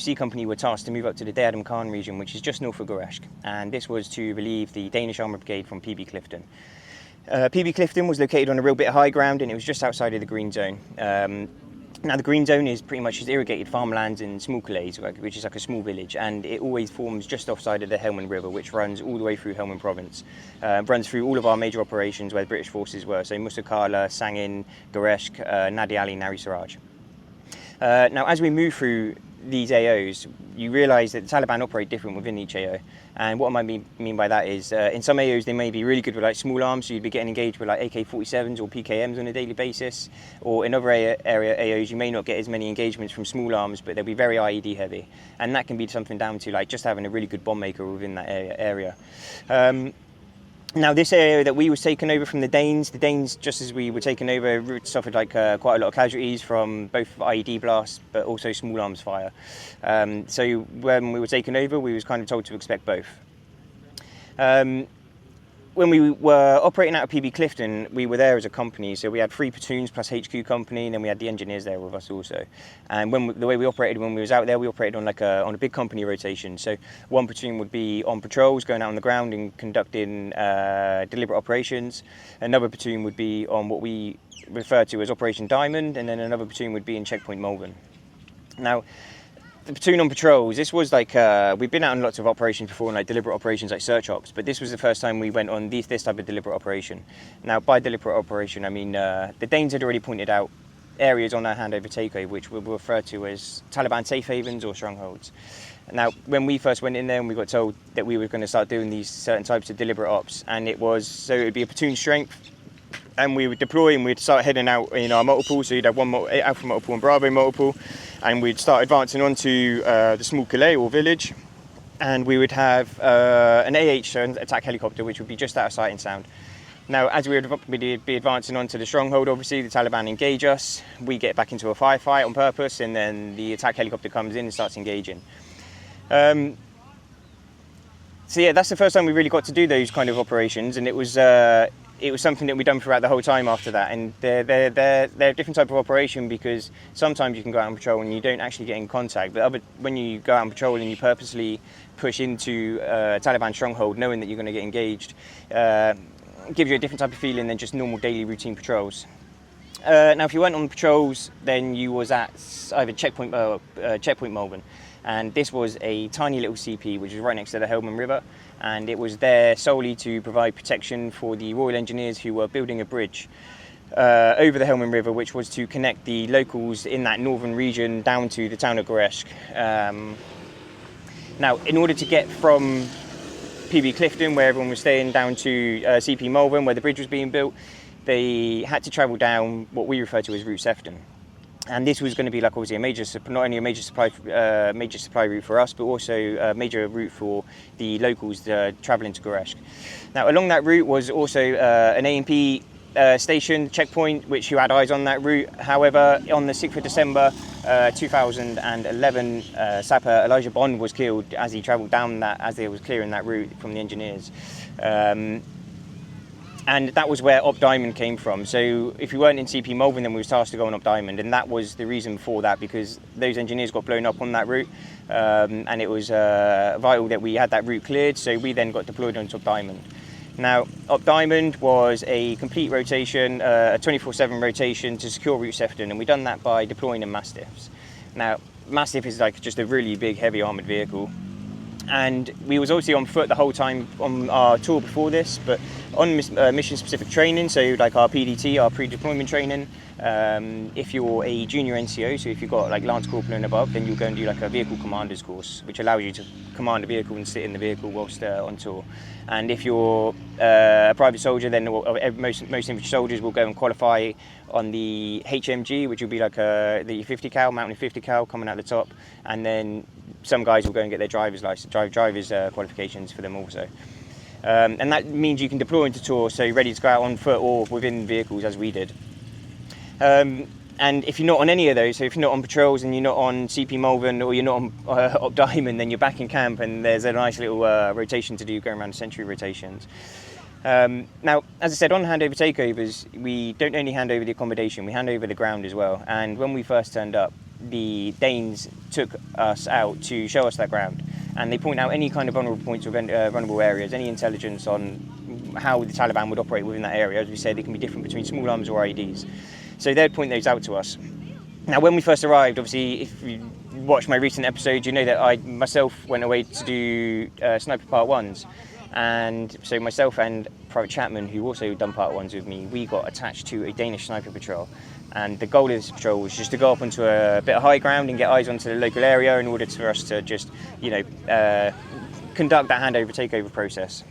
C Company were tasked to move up to the Day Khan region, which is just north of Goresk, and this was to relieve the Danish Armoured Brigade from PB Clifton. PB Clifton was located on a real bit of high ground, and it was just outside of the Green Zone. Now the Green Zone is pretty much just irrigated farmlands and small Calais, which is like a small village, and it always forms just offside of the Helmand River, which runs all the way through Helmand Province. Runs through all of our major operations where the British forces were, so Musakala, Sangin, Goresk, Nadi Ali, Nari Siraj. Now as we move through these AOs, you realise that the Taliban operate different within each AO. And what I mean by that is, in some AOs they may be really good with like small arms, so you'd be getting engaged with like AK-47s or PKMs on a daily basis. Or in other area AOs you may not get as many engagements from small arms, but they'll be very IED heavy. And that can be something down to like just having a really good bomb maker within that area. Now this area that we was taken over from the Danes, just as we were taken over, suffered like quite a lot of casualties from both IED blasts but also small arms fire. So when we were taken over, we was kind of told to expect both. When we were operating out of PB Clifton, we were there as a company, so we had 3 platoons plus HQ company, and then we had the engineers there with us also. And the way we operated when we was out there, we operated on on a big company rotation. So one platoon would be on patrols, going out on the ground and conducting deliberate operations. Another platoon would be on what we refer to as Operation Diamond, and then another platoon would be in Checkpoint Malvern. Now, the platoon on patrols, this was like, we've been out on lots of operations before, like deliberate operations like search ops, but this was the first time we went on this type of deliberate operation. Now, by deliberate operation, I mean, the Danes had already pointed out areas on our handover takeover, which we refer to as Taliban safe havens or strongholds. Now, when we first went in there, we got told that we were going to start doing these certain types of deliberate ops, and it would be a platoon strength, and we would deploy and we'd start heading out in our multiple, so you'd have one Alpha multiple and Bravo multiple, and we'd start advancing onto the small Calais or village, and we would have an AH, so an attack helicopter, which would be just out of sight and sound. Now, as we would be advancing onto the stronghold, obviously the Taliban engage us, we get back into a firefight on purpose, and then the attack helicopter comes in and starts engaging. So yeah, that's the first time we really got to do those kind of operations, and it was something that we've done throughout the whole time after that. And they're a different type of operation, because sometimes you can go out on patrol and you don't actually get in contact, but when you go out on patrol and you purposely push into a Taliban stronghold knowing that you're going to get engaged, gives you a different type of feeling than just normal daily routine patrols. Now if you went on patrols, then you was at either Checkpoint Malvern, and this was a tiny little CP which was right next to the Helmand River, and it was there solely to provide protection for the Royal Engineers who were building a bridge over the Helmand River, which was to connect the locals in that northern region down to the town of Goresk. Now, in order to get from PB Clifton, where everyone was staying, down to CP Malvern, where the bridge was being built, they had to travel down what we refer to as Route Sefton. And this was going to be like obviously not only a major supply route for us, but also a major route for the locals travelling to Goresk. Now, along that route was also an A&P station checkpoint, which you had eyes on that route. However, on the 6th of December 2011, Sapper Elijah Bond was killed as he travelled down that, as they was clearing that route from the engineers. And that was where Op Diamond came from. So if you weren't in CP Malvern, then we were tasked to go on Op Diamond, and that was the reason for that, because those engineers got blown up on that route, and it was vital that we had that route cleared, so we then got deployed onto Op Diamond. Now, Op Diamond was a complete rotation, a 24/7 rotation to secure Route Sefton, and we done that by deploying in Mastiffs. Now, Mastiff is like just a really big, heavy armoured vehicle. And we was obviously on foot the whole time on our tour before this, but on mission-specific training, so like our PDT, our pre-deployment training, if you're a junior NCO, so if you've got like Lance Corporal and above, then you'll go and do like a vehicle commander's course, which allows you to command a vehicle and sit in the vehicle whilst on tour. And if you're a private soldier, then most infantry soldiers will go and qualify on the HMG, which will be like the 50 cal, mountain 50 cal coming out the top, and then some guys will go and get their driver's license, driver's qualifications for them also. And that means you can deploy into tour, so you're ready to go out on foot or within vehicles, as we did. And if you're not on any of those, so if you're not on patrols and you're not on CP Malvern or you're not on Op Diamond, then you're back in camp, and there's a nice little rotation to do, going around the century rotations. Now, as I said, on handover takeovers, we don't only hand over the accommodation, we hand over the ground as well. And when we first turned up, the Danes took us out to show us that ground, and they point out any kind of vulnerable points or vulnerable areas, any intelligence on how the Taliban would operate within that area. As we said, it can be different between small arms or IEDs. So they'd point those out to us. Now, when we first arrived, obviously, if you watch my recent episode, you know that I myself went away to do sniper part ones. And so myself and Private Chapman, who also done part ones with me, we got attached to a Danish sniper patrol. And the goal of this patrol was just to go up onto a bit of high ground and get eyes onto the local area in order for us to just, conduct that handover takeover process.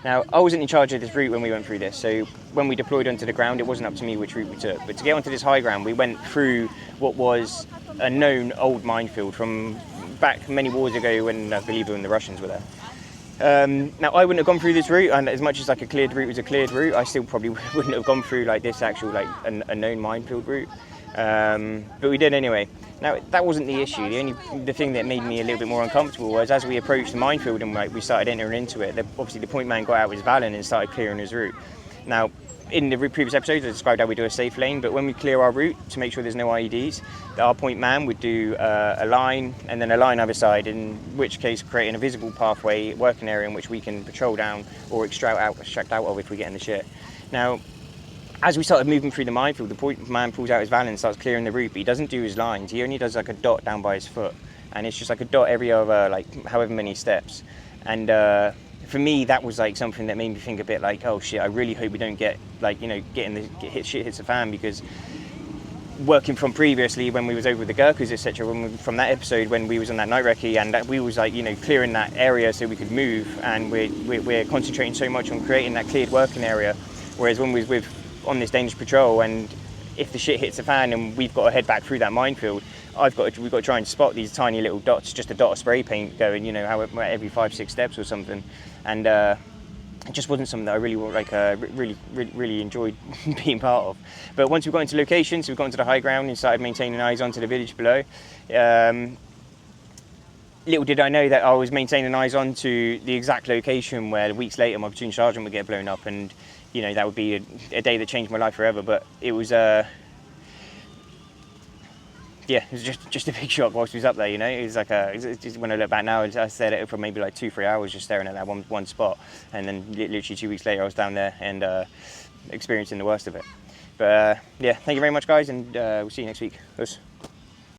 Now, I wasn't in charge of this route when we went through this, so when we deployed onto the ground, it wasn't up to me which route we took. But to get onto this high ground, we went through what was a known old minefield from back many wars ago when I believe when the Russians were there. Now, I wouldn't have gone through this route, and as much as like a cleared route was a cleared route, I still probably wouldn't have gone through like this actual a known minefield route. But we did anyway. Now, that wasn't the issue. The thing that made me a little bit more uncomfortable was as we approached the minefield and we started entering into it, obviously the point man got out his Valen and started clearing his route. Now, in the previous episodes, I described how we do a safe lane, but when we clear our route to make sure there's no IEDs, our point man would do a line and then a line either side, in which case creating a visible pathway, working area in which we can patrol down or extract out of if we get in the shit. Now, as we started moving through the minefield, the point man pulls out his Valen and starts clearing the route, but he doesn't do his lines. He only does like a dot down by his foot, and it's just like a dot every other, like however many steps. And for me, that was like something that made me think a bit like, oh shit, I really hope we don't get shit hits the fan, because working from previously when we was over with the Gurkhas, etc., from that episode when we was on that night recce and we was like, clearing that area so we could move, and we're concentrating so much on creating that cleared working area, whereas when we was on this Danish patrol, and if the shit hits the fan and we've got to head back through that minefield, we've got to try and spot these tiny little dots, just a dot of spray paint going, every 5-6 steps or something, and it just wasn't something that I really enjoyed being part of. But once we got into location, so we got into the high ground and started maintaining eyes onto the village below. Little did I know that I was maintaining eyes onto the exact location where weeks later my platoon sergeant would get blown up, and that would be a day that changed my life forever. But it was it was just a big shock whilst we was up there. It was like it's just, when I look back now, I stayed at it for maybe like 2-3 hours just staring at that one spot, and then literally 2 weeks later I was down there and experiencing the worst of it. But thank you very much, guys, and we'll see you next week. Us.